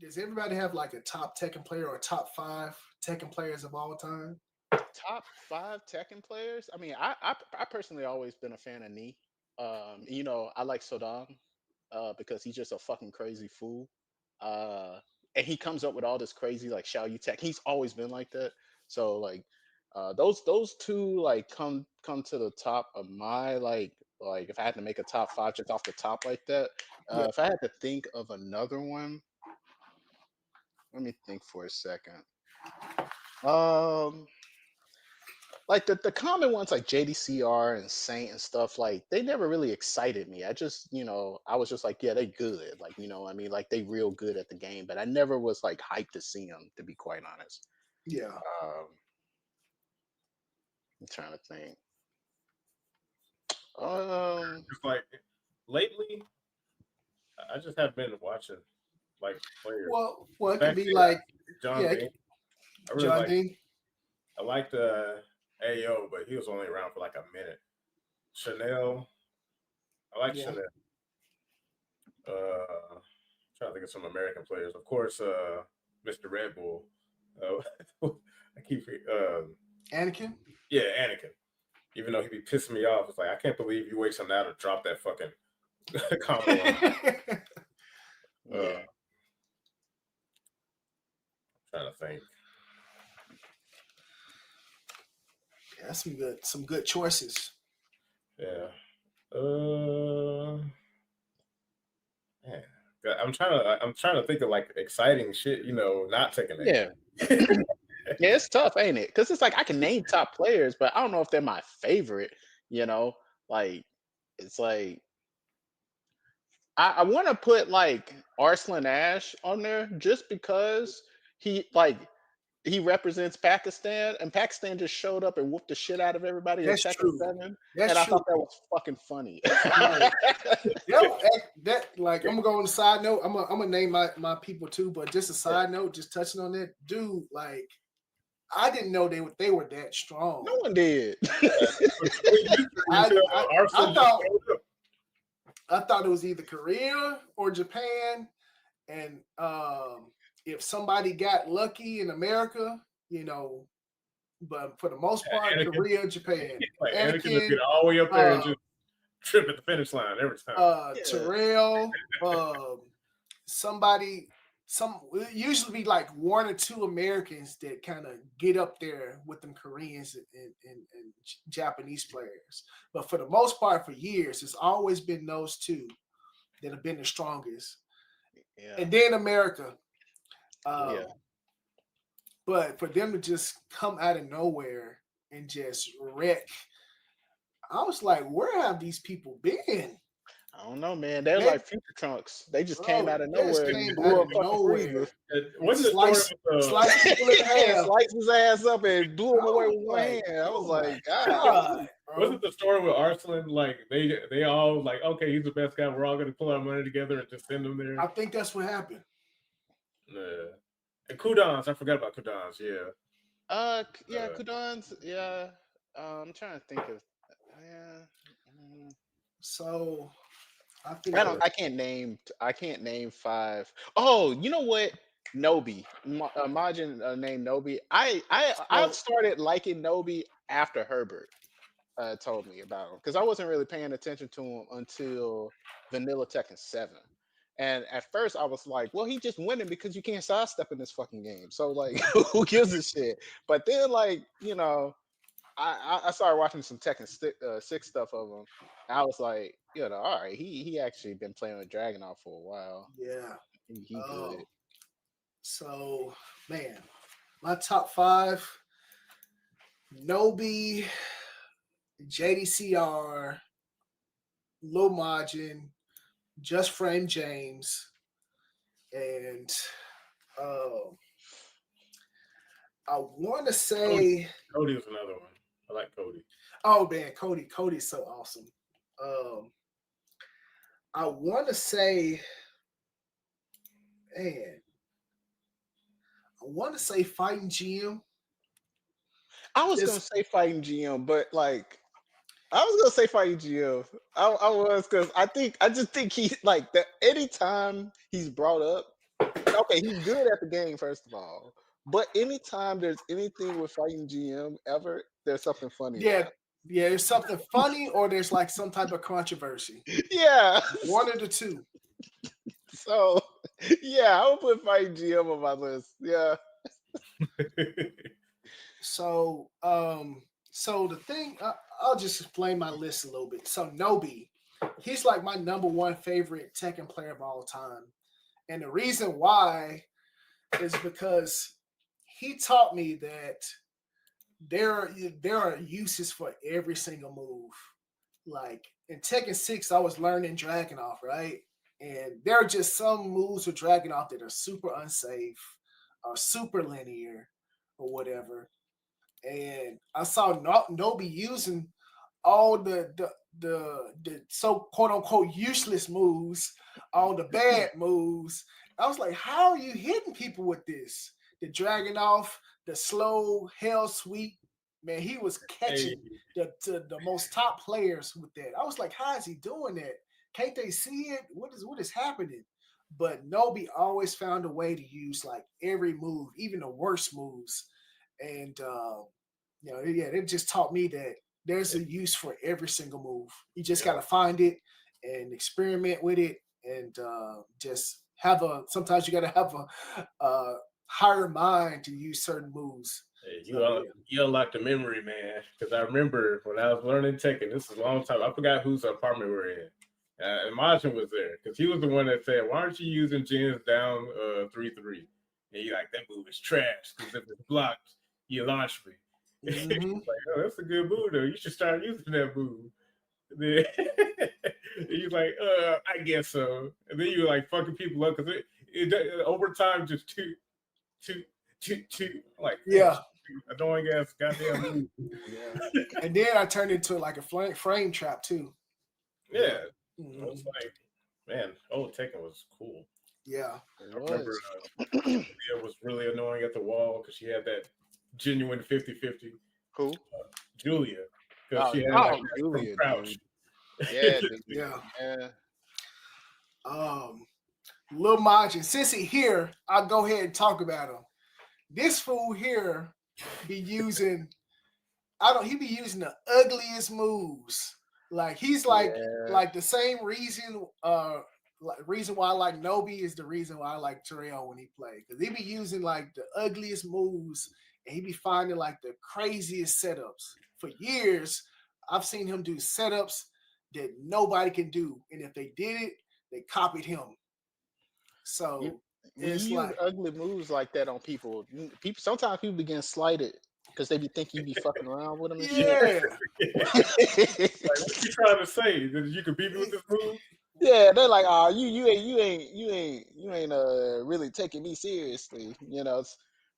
Does everybody have like a top Tekken player or a top five Tekken players of all time? Top 5 Tekken players. I mean, I personally always been a fan of Nee. I like Sodan because he's just a fucking crazy fool. Uh, and he comes up with all this crazy like Xiao Yu tech. He's always been like that. So like those two like come to the top of my like if I had to make a top 5 just off the top like that. Yeah. If I had to think of another one, let me think for a second. Um like the common ones like JDCR and Saint and stuff, like they never really excited me. I just, I was just like, yeah, they good. Like, what I mean, like they real good at the game, but I never was like hyped to see them, to be quite honest. Yeah. Um, I'm trying to think. Um, Just like lately, I just have been watching like players. Well, it could be Especially like John yeah, Dean. I really John like. Dean. I liked AO, but he was only around for like a minute. Chanel. I like Yeah. Chanel. Trying to think of some American players. Of course, Mr. Red Bull. Uh, I keep Anakin. yeah, Anakin. Even though he be pissing me off, it's like I can't believe you wait till now to drop that fucking combo on. yeah. Trying to think. Yeah, some good choices. Yeah. Man. I'm trying to think of like exciting shit, not taking Yeah. it. Yeah, it's tough, ain't it? Because it's like I can name top players, but I don't know if they're my favorite, you know? Like, it's like I want to put like Arslan Ash on there just because he represents Pakistan, and Pakistan just showed up and whooped the shit out of everybody in That's Tekken true. 7, That's and I true. thought that was fucking funny. Like that like I'm gonna go on the side note. I'm gonna name my people too, but just a Yeah. side note, just touching on that, dude. Like I didn't know they were that No strong. one did. I Until I, I Arslan just thought showed up. I thought it was either Korea or Japan, and if somebody got lucky in America, but for the most part, Anakin, Korea, Japan, like Anakin just Anakin, get all the way up there and uh, just trip at the finish line every time. Yeah. Terrell, somebody, some it usually be like one or two Americans that kind of get up there with them Koreans and Japanese players. But for the most part, for years, it's always been those two that have been the strongest. Yeah. And then America. Yeah. Um, but for them to just come out of nowhere and just wreck, I was like, where have these people been? I don't know, man. They're They, like future trunks. They just came bro, out of just nowhere and came out blew of a fucking freezer. nowhere. What's the story Slice, with slice people in Yeah, half. sliced his ass up and blew him I away was with one like, hand. I was oh my like, God. God, wasn't bro. the story with Arslan like they all like, okay, he's the best guy, we're all gonna pull our money together and just send him there? I think that's what happened. Yeah. And Kudans, I forgot about Kudans, yeah. Yeah, Uh, Kudans. Yeah, I'm trying to think of. Yeah, mm, So I I think don't. that I can't name five. Oh, you know what? Nobi. Imagine name Nobi. I so started liking Nobi after Herbert told me about him because I wasn't really paying attention to him until Vanilla Tekken 7. And at first I was like, well, he just winning because you can't sidestep in this fucking game. So like who gives a shit? But then like, I started watching some Tekken 6 stuff of him. And I was like, all right, he actually been playing with Dragunov for a while. yeah. He good. Um, so man, my top five: Nobi, JDCR, Lil Majin, Just Frame James, and um, I want to Cody. say, Cody was another one. I like Cody. oh man, Cody's so awesome. Um, I want to say, man, I want to say Fighting GM. I was gonna Just say fighting GM, but like I was gonna say fighting GM. I was because I just think he like that anytime he's brought up, Okay, he's good at the game, first of all. But anytime there's anything with fighting GM ever, there's something funny Yeah, about yeah. There's something funny, or there's like some type of controversy. it. Yeah. One of the two. So yeah, I would put fighting GM on my list. Yeah. So, so the thing, I'll just explain my list a little bit. So Nobi, he's like my number one favorite Tekken player of all time, and the reason why is because he taught me that there are uses for every single move. Like in Tekken 6, I was learning Dragon Off, right? And there are just some moves with Dragon Off that are super unsafe or super linear or whatever. And I saw Nobi using all the so quote unquote useless moves, all the bad moves. I was like, how are you hitting people with this? The Dragon Off, the slow hell sweep. Man, he was Hey, catching the most top players with that. I was like, how is he doing that? Can't they see it? What is happening? But Nobi always found a way to use like every move, even the worst moves. And yeah, it just taught me that there's a use for every single move. You just got to find it and experiment with it, and just have a. Sometimes you got to have a higher mind to use certain moves. hey, So, you unlocked the memory, man. Because I remember when I was learning Tekken, this is a long time. I forgot whose apartment we were in. And Majin was there because he was the one that said, "Why aren't you using Jin's down 3-3?" And he like, "That move is trash because if it's blocked, you launch me." He's mm-hmm. like, "Oh, that's a good move though. You should start using that move." And then he's like, I guess so." And then you were like fucking people up because over time just two. I'm like, man, Yeah, annoying ass goddamn move. yeah. And then I turned into like a frame trap too. Yeah, I Mm-hmm. was like, man, old Tekken was cool. Yeah, It I remember was. Julia was really annoying at the wall because she had that genuine 50-50. Who? Julia, because Oh, she had like oh, that from Julia, Crouch. dude. Yeah, dude. yeah. Yeah. Lil Majin, since he here, I'll go ahead and talk about him. This fool here be using he be using the ugliest moves. Like he's Yeah. like the same reason reason why I like Nobi is the reason why I like Terrell when he play. Because he be using like the ugliest moves and he be finding like the craziest setups. For years, I've seen him do setups that nobody can do. And if they did it, they copied him. You So when you it's use like, ugly moves like that on people, people sometimes people begin slighted because they be think you be fucking around with them and shit. yeah. Like, what you trying to say? That you could beat me with this move? Yeah, they're like, oh, you ain't really taking me seriously,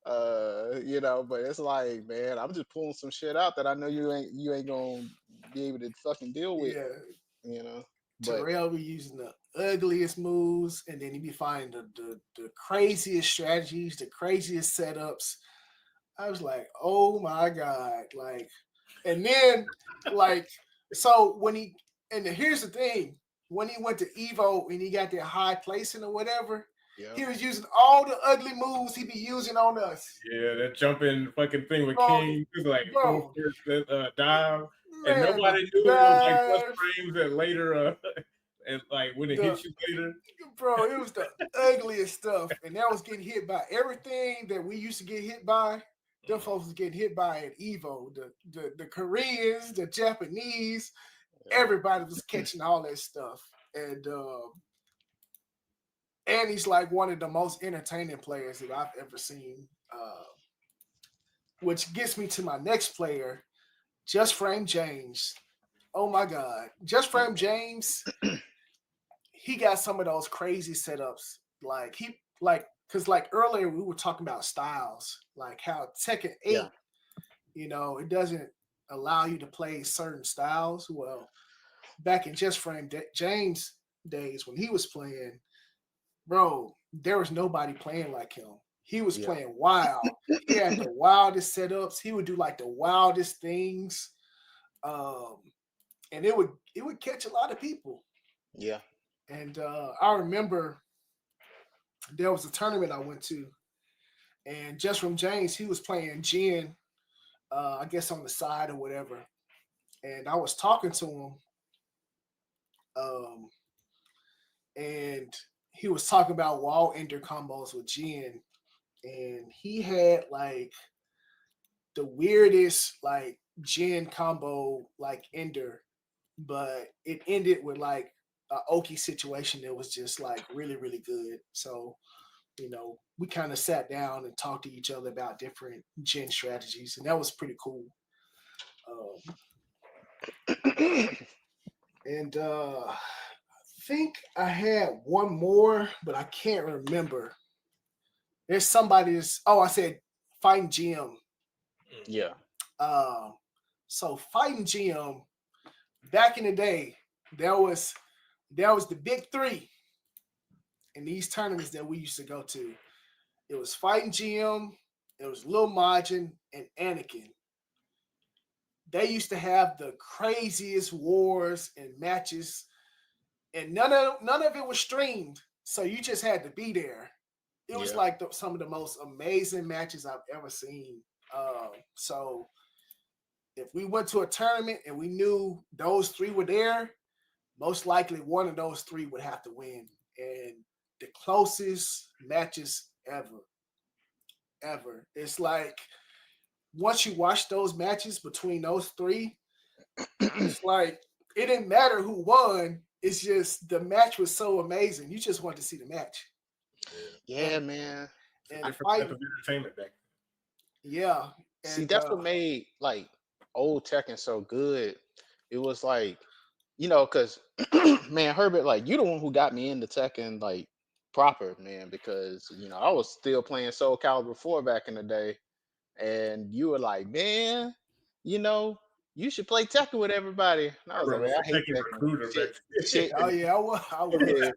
but it's like, man, I'm just pulling some shit out that I know you ain't gonna be able to fucking deal with, Yeah. you know. But Terrell be using the ugliest moves, and then he be finding the craziest strategies, the craziest setups. I was like, oh my god, like, and then like, so when he here's the thing, when he went to Evo and he got that high placing or whatever, yeah, he was using all the ugly moves he be using on us, Yeah, that jumping fucking thing with bro, King. It was like full bro, first dive. And man, the nobody knew it was like plus dive, frames that later, and like when it the hits you later. bro, it was the ugliest stuff, and that was getting hit by everything that we used to get hit by. Them folks was getting hit by at Evo. The Koreans, the Japanese, yeah, everybody was catching all that stuff, and he's like one of the most entertaining players that I've ever seen. Which gets me to my next player, Just Frame James. Oh my God, Just Frame James. He got some of those crazy setups. Like because like earlier we were talking about styles, like how Tekken 8, yeah, it doesn't allow you to play certain styles. Well, back in Just Frame James days when he was playing, bro, there was nobody playing like him. He was yeah, playing wild. He had the wildest setups. He would do like the wildest things. Um, and it would catch a lot of people. yeah, And I remember there was a tournament I went to, and just from James, he was playing Jin, I guess on the side or whatever, and I was talking to him, um, and he was talking about wall ender combos with Jin, and he had like the weirdest like Jin combo like ender, but it ended with like a Oki situation that was just like really really good. So we kind of sat down and talked to each other about different Jin strategies, and that was pretty cool. And I think I had one more, but I can't remember. There's somebody's. Oh, I said fighting GM. Yeah. So fighting GM back in the day, there was the big three in these tournaments that we used to go to. It was fighting GM, it was Lil Majin, and Anakin. They used to have the craziest wars and matches, and none of it was streamed, so you just had to be there. It was like some of the most amazing matches I've ever seen. So if we went to a tournament and we knew those three were there, most likely one of those three would have to win. And the closest matches ever. It's like once you watch those matches between those three, it's like it didn't matter who won. It's just the match was so amazing. You just want to see the match. Yeah, man. And different type of entertainment back then. Yeah. See, that's what made like old Tekken so good. It was like, because man, Herbert, like you the one who got me into Tekken like proper, man, because I was still playing Soul Calibur 4 back in the day, and you were like, man, you should play Tekken with everybody. And I was like, man, I hate Tekken. Shit. Oh yeah, I was. Yeah.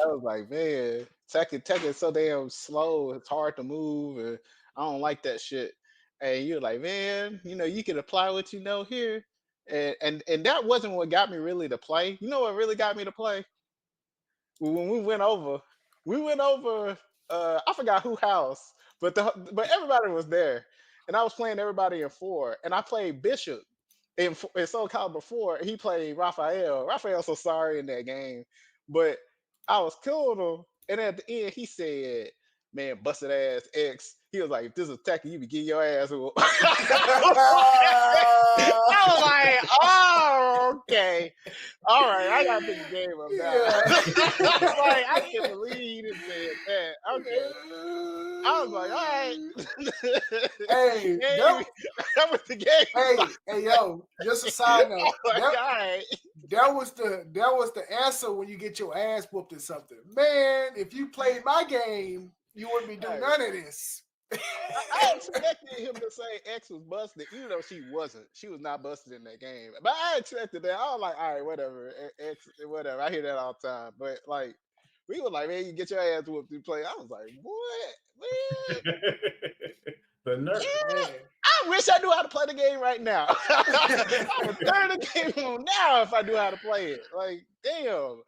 I was like, man, Tekken is so damn slow. It's hard to move, and I don't like that shit. And you're like, man, you can apply what you know here, and that wasn't what got me really to play. You know what really got me to play? When we went over. I forgot who house, but everybody was there, and I was playing everybody in 4, and I played Bishop in Soul Calibur 4. He played Raphael. Raphael's so sorry in that game, but I was killing him. And at the end, he said, "Man, busted ass X." He was like, "If this is Tekken, you be getting your ass whooped." I was like, "Oh, okay, all right, I gotta pick the game up now." I was like, I can't believe he didn't say that. Okay, I was like, all right. Hey, that was the game. Hey, yo, just a side note. That was the answer when you get your ass whooped or something. Man, if you played my game, you wouldn't be doing none of this. I expected him to say X was busted, even though she wasn't. She was not busted in that game. But I expected that. I was like, all right, whatever. X, whatever. I hear that all the time. But like, we were like, man, you get your ass whooped through play. I was like, what? Man? The nerve. Yeah, I wish I knew how to play the game right now. I would turn the game on now if I knew how to play it. Like, damn.